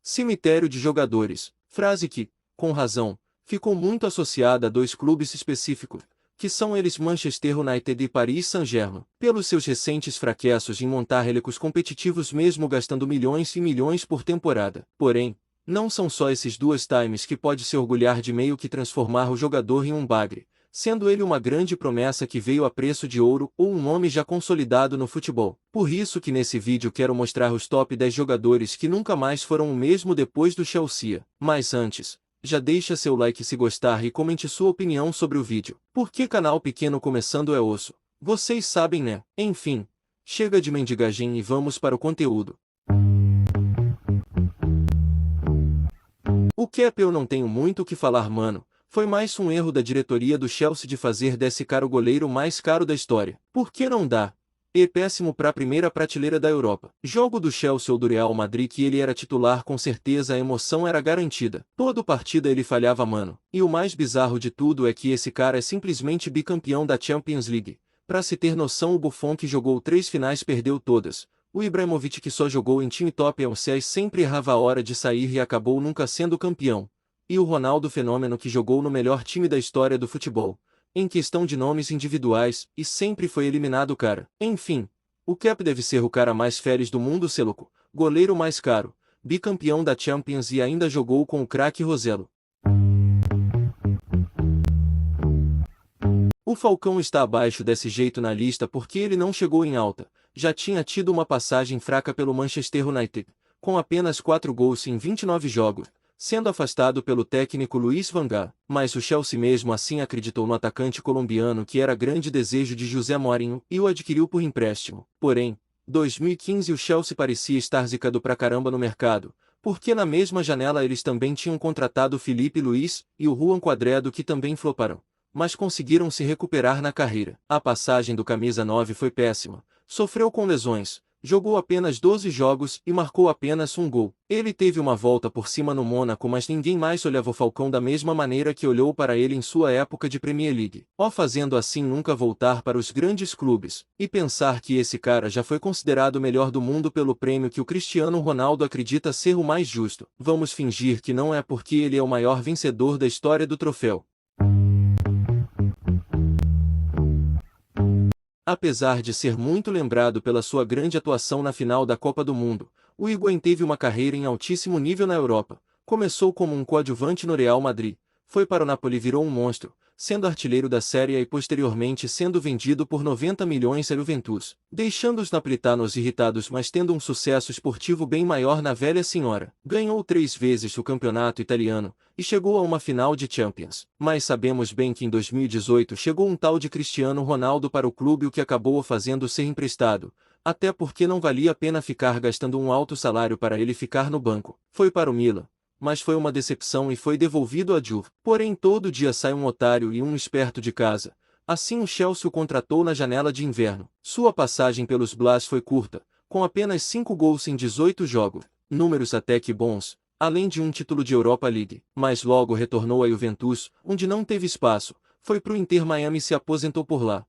Cemitério de jogadores, frase que, com razão, ficou muito associada a dois clubes específicos, que são eles Manchester United e Paris Saint-Germain, pelos seus recentes fracassos em montar elencos competitivos mesmo gastando milhões e milhões por temporada. Porém, não são só esses duas times que pode se orgulhar de meio que transformar o jogador em um bagre, sendo ele uma grande promessa que veio a preço de ouro ou um nome já consolidado no futebol. Por isso que nesse vídeo quero mostrar os top 10 jogadores que nunca mais foram o mesmo depois do Chelsea. Mas antes, já deixa seu like se gostar e comente sua opinião sobre o vídeo. Porque canal pequeno começando é osso? Vocês sabem, né? Enfim, chega de mendigagem e vamos para o conteúdo. O Kepa eu não tenho muito o que falar, mano. Foi mais um erro da diretoria do Chelsea de fazer desse cara o goleiro mais caro da história. Por que não dá? E péssimo pra primeira prateleira da Europa. Jogo do Chelsea ou do Real Madrid que ele era titular, com certeza a emoção era garantida. Toda partida ele falhava, mano. E o mais bizarro de tudo é que esse cara é simplesmente bicampeão da Champions League. Pra se ter noção, o Buffon, que jogou 3 finais, perdeu todas. O Ibrahimovic, que só jogou em time top EUCS, sempre errava a hora de sair e acabou nunca sendo campeão. E o Ronaldo Fenômeno, que jogou no melhor time da história do futebol, em questão de nomes individuais, e sempre foi eliminado, cara. Enfim, o Kepa deve ser o cara mais feliz do mundo, cê louco, goleiro mais caro, bicampeão da Champions e ainda jogou com o craque Rossello. O Falcão está abaixo desse jeito na lista porque ele não chegou em alta, já tinha tido uma passagem fraca pelo Manchester United, com apenas 4 gols em 29 jogos, sendo afastado pelo técnico Luis Van Gaal, mas o Chelsea mesmo assim acreditou no atacante colombiano, que era grande desejo de José Mourinho, e o adquiriu por empréstimo. Porém, 2015 o Chelsea parecia estar zicado pra caramba no mercado, porque na mesma janela eles também tinham contratado o Filipe Luís e o Juan Cuadrado, que também floparam, mas conseguiram se recuperar na carreira. A passagem do camisa 9 foi péssima, sofreu com lesões, jogou apenas 12 jogos e marcou apenas um gol. Ele teve uma volta por cima no Mônaco, mas ninguém mais olhava o Falcão da mesma maneira que olhou para ele em sua época de Premier League. Fazendo assim nunca voltar para os grandes clubes. E pensar que esse cara já foi considerado o melhor do mundo pelo prêmio que o Cristiano Ronaldo acredita ser o mais justo. Vamos fingir que não é, porque ele é o maior vencedor da história do troféu. Apesar de ser muito lembrado pela sua grande atuação na final da Copa do Mundo, o Higuaín teve uma carreira em altíssimo nível na Europa. Começou como um coadjuvante no Real Madrid, foi para o Napoli e virou um monstro, sendo artilheiro da Série A e posteriormente sendo vendido por 90 milhões à Juventus, deixando os napolitanos irritados, mas tendo um sucesso esportivo bem maior na velha senhora. Ganhou 3 vezes o campeonato italiano e chegou a uma final de Champions. Mas sabemos bem que em 2018 chegou um tal de Cristiano Ronaldo para o clube, o que acabou o fazendo ser emprestado, até porque não valia a pena ficar gastando um alto salário para ele ficar no banco. Foi para o Milan, mas foi uma decepção e foi devolvido à Juve. Porém, todo dia sai um otário e um esperto de casa. Assim o Chelsea o contratou na janela de inverno. Sua passagem pelos Blues foi curta, com apenas 5 gols em 18 jogos, números até que bons, além de um título de Europa League. Mas logo retornou à Juventus, onde não teve espaço, foi pro Inter Miami e se aposentou por lá.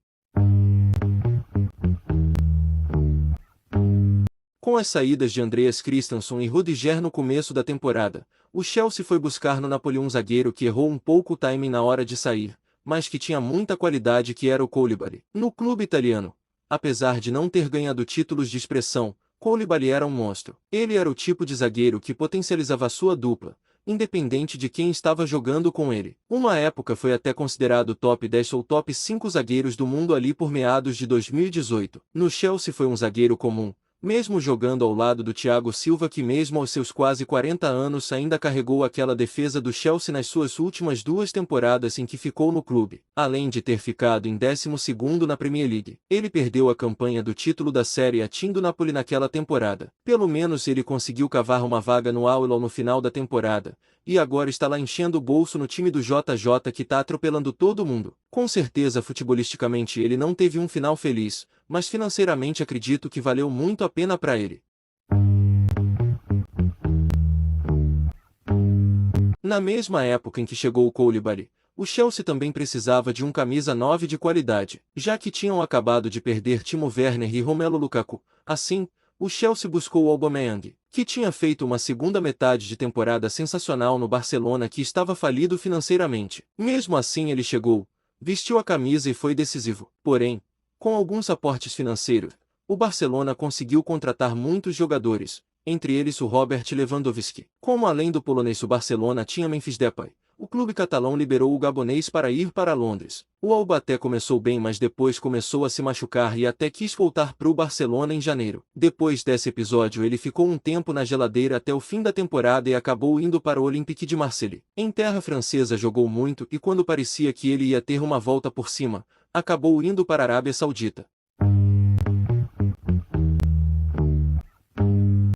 Com as saídas de Andreas Christensen e Rudiger no começo da temporada, o Chelsea foi buscar no Napoli um zagueiro que errou um pouco o timing na hora de sair, mas que tinha muita qualidade, que era o Koulibaly. No clube italiano, apesar de não ter ganhado títulos de expressão, Koulibaly era um monstro. Ele era o tipo de zagueiro que potencializava sua dupla, independente de quem estava jogando com ele. Uma época foi até considerado top 10 ou top 5 zagueiros do mundo ali por meados de 2018. No Chelsea foi um zagueiro comum, mesmo jogando ao lado do Thiago Silva, que mesmo aos seus quase 40 anos ainda carregou aquela defesa do Chelsea nas suas últimas 2 temporadas em que ficou no clube. Além de ter ficado em 12º na Premier League, ele perdeu a campanha do título da Série A do Napoli naquela temporada. Pelo menos ele conseguiu cavar uma vaga no Al Hilal no final da temporada, e agora está lá enchendo o bolso no time do JJ, que tá atropelando todo mundo. Com certeza futebolisticamente ele não teve um final feliz, mas financeiramente acredito que valeu muito a pena para ele. Na mesma época em que chegou o Koulibaly, o Chelsea também precisava de um camisa 9 de qualidade, já que tinham acabado de perder Timo Werner e Romelu Lukaku. Assim, o Chelsea buscou Aubameyang, que tinha feito uma segunda metade de temporada sensacional no Barcelona que estava falido financeiramente. Mesmo assim ele chegou, vestiu a camisa e foi decisivo. Porém, com alguns aportes financeiros, o Barcelona conseguiu contratar muitos jogadores, entre eles o Robert Lewandowski. Como além do polonês o Barcelona tinha Memphis Depay, o clube catalão liberou o gabonês para ir para Londres. O Alba até começou bem, mas depois começou a se machucar e até quis voltar para o Barcelona em janeiro. Depois desse episódio ele ficou um tempo na geladeira até o fim da temporada e acabou indo para o Olympique de Marseille. Em terra francesa jogou muito e quando parecia que ele ia ter uma volta por cima, acabou indo para a Arábia Saudita.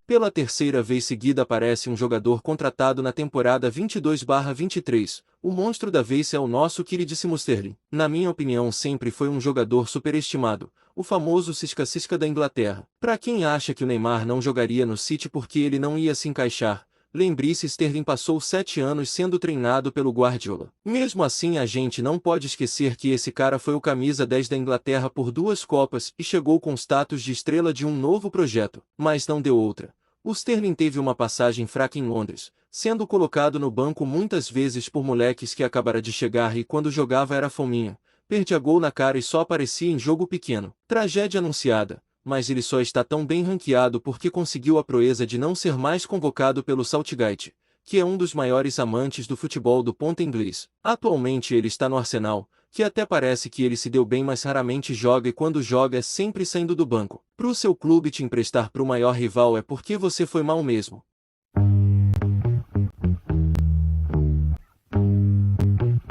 Pela terceira vez seguida aparece um jogador contratado na temporada 22/23. O monstro da vez é o nosso queridíssimo Sterling. Na minha opinião sempre foi um jogador superestimado, o famoso cisca-cisca da Inglaterra. Para quem acha que o Neymar não jogaria no City porque ele não ia se encaixar, lembre-se, Sterling passou 7 anos sendo treinado pelo Guardiola. Mesmo assim a gente não pode esquecer que esse cara foi o camisa 10 da Inglaterra por 2 Copas e chegou com status de estrela de um novo projeto, mas não deu outra. O Sterling teve uma passagem fraca em Londres, sendo colocado no banco muitas vezes por moleques que acabara de chegar e quando jogava era fominha, perdia gol na cara e só aparecia em jogo pequeno. Tragédia anunciada, mas ele só está tão bem ranqueado porque conseguiu a proeza de não ser mais convocado pelo Southgate, que é um dos maiores amantes do futebol do ponta inglês. Atualmente ele está no Arsenal, que até parece que ele se deu bem, mas raramente joga e quando joga é sempre saindo do banco. Pro seu clube te emprestar pro maior rival é porque você foi mal mesmo.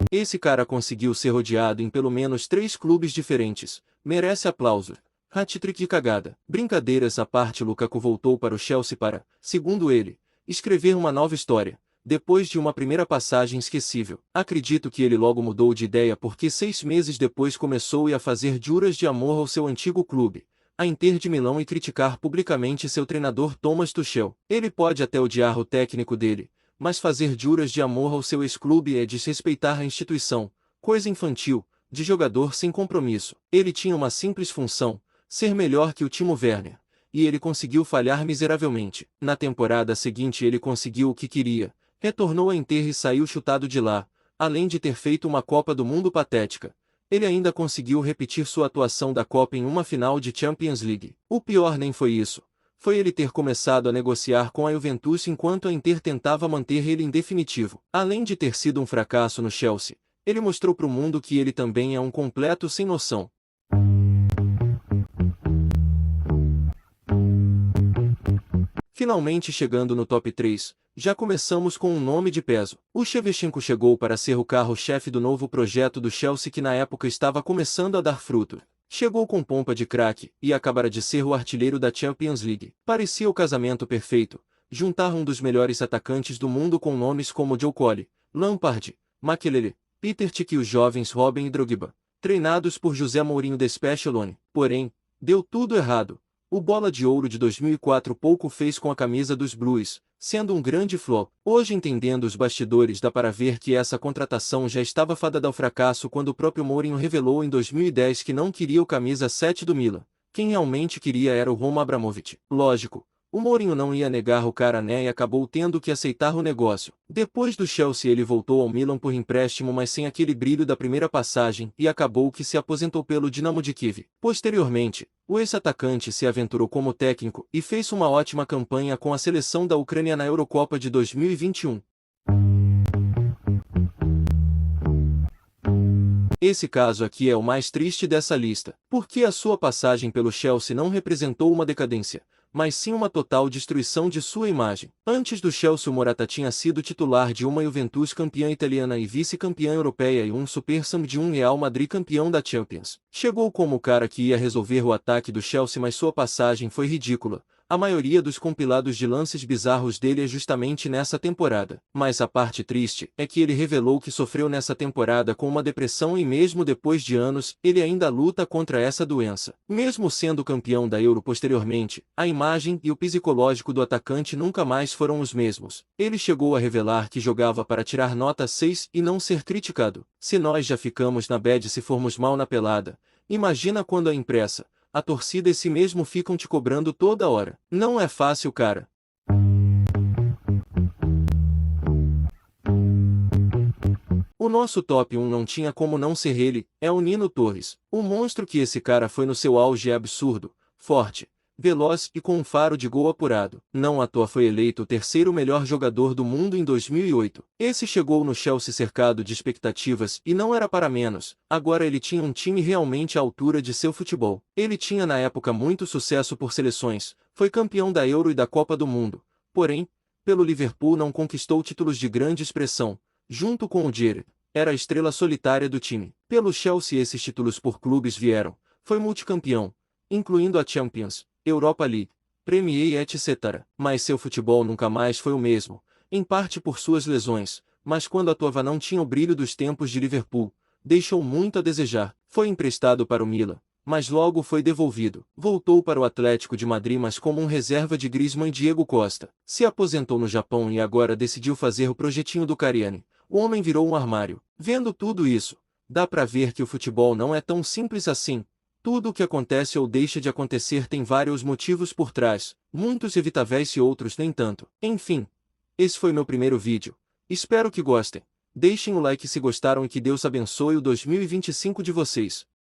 Esse cara conseguiu ser rodeado em pelo menos 3 clubes diferentes, merece aplauso. Hat-trick de cagada. Brincadeiras à parte, Lukaku voltou para o Chelsea para, segundo ele, escrever uma nova história. Depois de uma primeira passagem esquecível, acredito que ele logo mudou de ideia porque 6 meses depois começou a fazer juras de amor ao seu antigo clube, a Inter de Milão, e criticar publicamente seu treinador Thomas Tuchel. Ele pode até odiar o técnico dele, mas fazer juras de amor ao seu ex-clube é desrespeitar a instituição, coisa infantil, de jogador sem compromisso. Ele tinha uma simples função, ser melhor que o Timo Werner, e ele conseguiu falhar miseravelmente. Na temporada seguinte ele conseguiu o que queria. Retornou à Inter e saiu chutado de lá, além de ter feito uma Copa do Mundo patética. Ele ainda conseguiu repetir sua atuação da Copa em uma final de Champions League. O pior nem foi isso. Foi ele ter começado a negociar com a Juventus enquanto a Inter tentava manter ele em definitivo. Além de ter sido um fracasso no Chelsea, ele mostrou para o mundo que ele também é um completo sem noção. Finalmente chegando no top 3, já começamos com um nome de peso. O Shevchenko chegou para ser o carro-chefe do novo projeto do Chelsea que na época estava começando a dar fruto. Chegou com pompa de craque e acabara de ser o artilheiro da Champions League. Parecia o casamento perfeito, juntar um dos melhores atacantes do mundo com nomes como Joe Cole, Lampard, Makelele, Peter Cech e os jovens Robben e Drogba, treinados por José Mourinho de Specialone. Porém, deu tudo errado. O Bola de Ouro de 2004 pouco fez com a camisa dos Blues, sendo um grande flop. Hoje, entendendo os bastidores, dá para ver que essa contratação já estava fadada ao fracasso quando o próprio Mourinho revelou em 2010 que não queria o camisa 7 do Milan. Quem realmente queria era o Roman Abramovich. Lógico, o Mourinho não ia negar o cara, né, e acabou tendo que aceitar o negócio. Depois do Chelsea ele voltou ao Milan por empréstimo, mas sem aquele brilho da primeira passagem, e acabou que se aposentou pelo Dinamo de Kiev. Posteriormente, o ex-atacante se aventurou como técnico e fez uma ótima campanha com a seleção da Ucrânia na Eurocopa de 2021. Esse caso aqui é o mais triste dessa lista, porque a sua passagem pelo Chelsea não representou uma decadência, mas sim uma total destruição de sua imagem. Antes do Chelsea, o Morata tinha sido titular de uma Juventus campeã italiana e vice-campeã europeia e um Super Sam de um Real Madrid campeão da Champions. Chegou como o cara que ia resolver o ataque do Chelsea, mas sua passagem foi ridícula. A maioria dos compilados de lances bizarros dele é justamente nessa temporada. Mas a parte triste é que ele revelou que sofreu nessa temporada com uma depressão e mesmo depois de anos, ele ainda luta contra essa doença. Mesmo sendo campeão da Euro posteriormente, a imagem e o psicológico do atacante nunca mais foram os mesmos. Ele chegou a revelar que jogava para tirar nota 6 e não ser criticado. Se nós já ficamos na bad se formos mal na pelada, imagina quando a impressa. a torcida e si mesmo ficam te cobrando toda hora. Não é fácil, cara. O nosso top 1 não tinha como não ser ele, é o Nino Torres. O monstro que esse cara foi no seu auge é absurdo, forte, veloz e com um faro de gol apurado. Não à toa foi eleito o terceiro melhor jogador do mundo em 2008. Esse chegou no Chelsea cercado de expectativas e não era para menos. Agora ele tinha um time realmente à altura de seu futebol. Ele tinha na época muito sucesso por seleções, foi campeão da Euro e da Copa do Mundo. Porém, pelo Liverpool não conquistou títulos de grande expressão. Junto com o Gerrard, era a estrela solitária do time. Pelo Chelsea esses títulos por clubes vieram. Foi multicampeão, incluindo a Champions, Europa League, Premier e etc. Mas seu futebol nunca mais foi o mesmo, em parte por suas lesões, mas quando atuava não tinha o brilho dos tempos de Liverpool, deixou muito a desejar. Foi emprestado para o Milan, mas logo foi devolvido. Voltou para o Atlético de Madrid mas como um reserva de Griezmann e Diego Costa. Se aposentou no Japão e agora decidiu fazer o projetinho do Cariani. O homem virou um armário. Vendo tudo isso, dá pra ver que o futebol não é tão simples assim. Tudo o que acontece ou deixa de acontecer tem vários motivos por trás, muitos evitáveis e outros nem tanto. Enfim, esse foi meu primeiro vídeo. Espero que gostem. Deixem o like se gostaram e que Deus abençoe o 2025 de vocês.